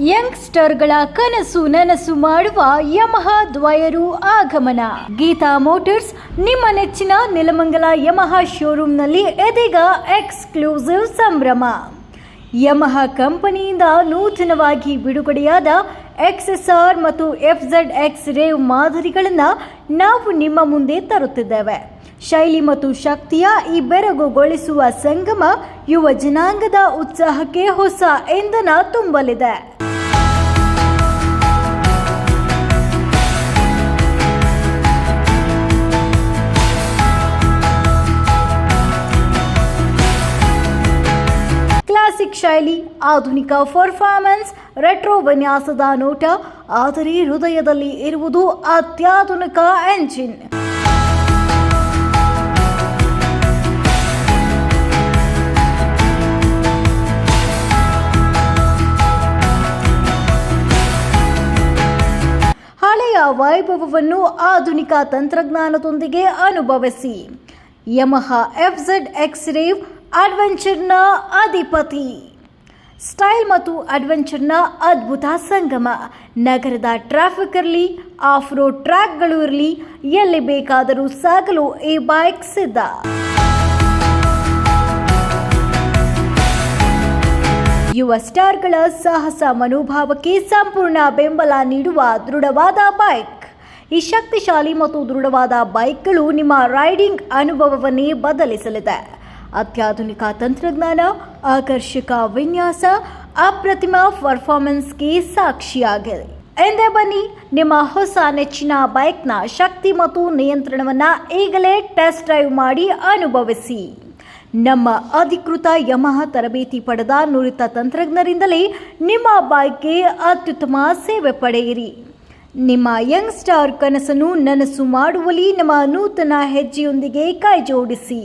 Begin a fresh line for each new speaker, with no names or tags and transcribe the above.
ಯಂಗ್ಸ್ಟರ್ಗಳ ಕನಸು ನನಸು ಮಾಡುವ ಯಮಹಾ ದ್ವಯರು ಆಗಮನ. ಗೀತಾ ಮೋಟಾರ್ಸ್ ನಿಮ್ಮ ನೆಚ್ಚಿನ ನೆಲಮಂಗಲ ಯಮಹಾ ಶೋರೂಮ್ನಲ್ಲಿ ಇದೀಗ ಎಕ್ಸ್ಕ್ಲೂಸಿವ್ ಸಂಭ್ರಮ. ಯಮಹಾ ಕಂಪನಿಯಿಂದ ನೂತನವಾಗಿ ಬಿಡುಗಡೆಯಾದ XSR ಮತ್ತು FZX ರೇವ್ ಮಾದರಿಗಳನ್ನು ನಾವು ನಿಮ್ಮ ಮುಂದೆ ತರುತ್ತಿದ್ದೇವೆ. ಶೈಲಿ ಮತ್ತು ಶಕ್ತಿಯ ಈ ಬೆರಗುಗೊಳಿಸುವ ಸಂಗಮ ಯುವ ಜನಾಂಗದ ಉತ್ಸಾಹಕ್ಕೆ ಹೊಸ ಇಂಧನ ತುಂಬಲಿದೆ. ಕ್ಲಾಸಿಕ್ ಶೈಲಿ, ಆಧುನಿಕ ಪರ್ಫಾರ್ಮೆನ್ಸ್, ರೆಟ್ರೋ ವಿನ್ಯಾಸದ ನೋಟ, ಆದರೆ ಹೃದಯದಲ್ಲಿ ಇರುವುದು ಅತ್ಯಾಧುನಿಕ ಎಂಜಿನ್. ಹಳೆಯ ವೈಭವವನ್ನು ಆಧುನಿಕ ತಂತ್ರಜ್ಞಾನದೊಂದಿಗೆ ಅನುಭವಿಸಿ. ಯಮಹಾ FZX ರೇವ್ ಅಡ್ವೆಂಚರ್ನ ಅಧಿಪತಿ. ಸ್ಟೈಲ್ ಮತ್ತು ಅಡ್ವೆಂಚರ್ನ ಅದ್ಭುತ ಸಂಗಮ. ನಗರದ ಟ್ರಾಫಿಕ್ ಇರಲಿ, ಆಫ್ ರೋಡ್ ಟ್ರ್ಯಾಕ್ಗಳು ಇರಲಿ, ಎಲ್ಲಿ ಬೇಕಾದರೂ ಸಾಗಲು ಈ ಬೈಕ್ ಸಿದ್ಧ. ಯುವ ಸ್ಟಾರ್ಗಳ ಸಾಹಸ ಮನೋಭಾವಕ್ಕೆ ಸಂಪೂರ್ಣ ಬೆಂಬಲ ನೀಡುವ ದೃಢವಾದ ಬೈಕ್. ಈ ಶಕ್ತಿಶಾಲಿ ಮತ್ತು ದೃಢವಾದ ಬೈಕ್ಗಳು ನಿಮ್ಮ ರೈಡಿಂಗ್ ಅನುಭವವನ್ನೇ ಬದಲಿಸಲಿದೆ. ಅತ್ಯಾಧುನಿಕ ತಂತ್ರಜ್ಞಾನ, ಆಕರ್ಷಕ ವಿನ್ಯಾಸ, ಅಪ್ರತಿಮ ಪರ್ಫಾರ್ಮೆನ್ಸ್ಗೆ ಸಾಕ್ಷಿಯಾಗಿದೆ. ಎಂದೇ ಬನ್ನಿ, ನಿಮ್ಮ ಹೊಸ ನೆಚ್ಚಿನ ಬೈಕ್ನ ಶಕ್ತಿ ಮತ್ತು ನಿಯಂತ್ರಣವನ್ನು ಈಗಲೇ ಟೆಸ್ಟ್ ಡ್ರೈವ್ ಮಾಡಿ ಅನುಭವಿಸಿ. ನಮ್ಮ ಅಧಿಕೃತ ಯಮಹಾ ತರಬೇತಿ ಪಡೆದ ನುರಿತ ತಂತ್ರಜ್ಞರಿಂದಲೇ ನಿಮ್ಮ ಬೈಕ್ಗೆ ಅತ್ಯುತ್ತಮ ಸೇವೆ ಪಡೆಯಿರಿ. ನಿಮ್ಮ ಯಂಗ್ ಸ್ಟಾರ್ ಕನಸನ್ನು ನನಸು ಮಾಡುವಲ್ಲಿ ನಮ್ಮ ನೂತನ ಹೆಜ್ಜೆಯೊಂದಿಗೆ ಕೈಜೋಡಿಸಿ.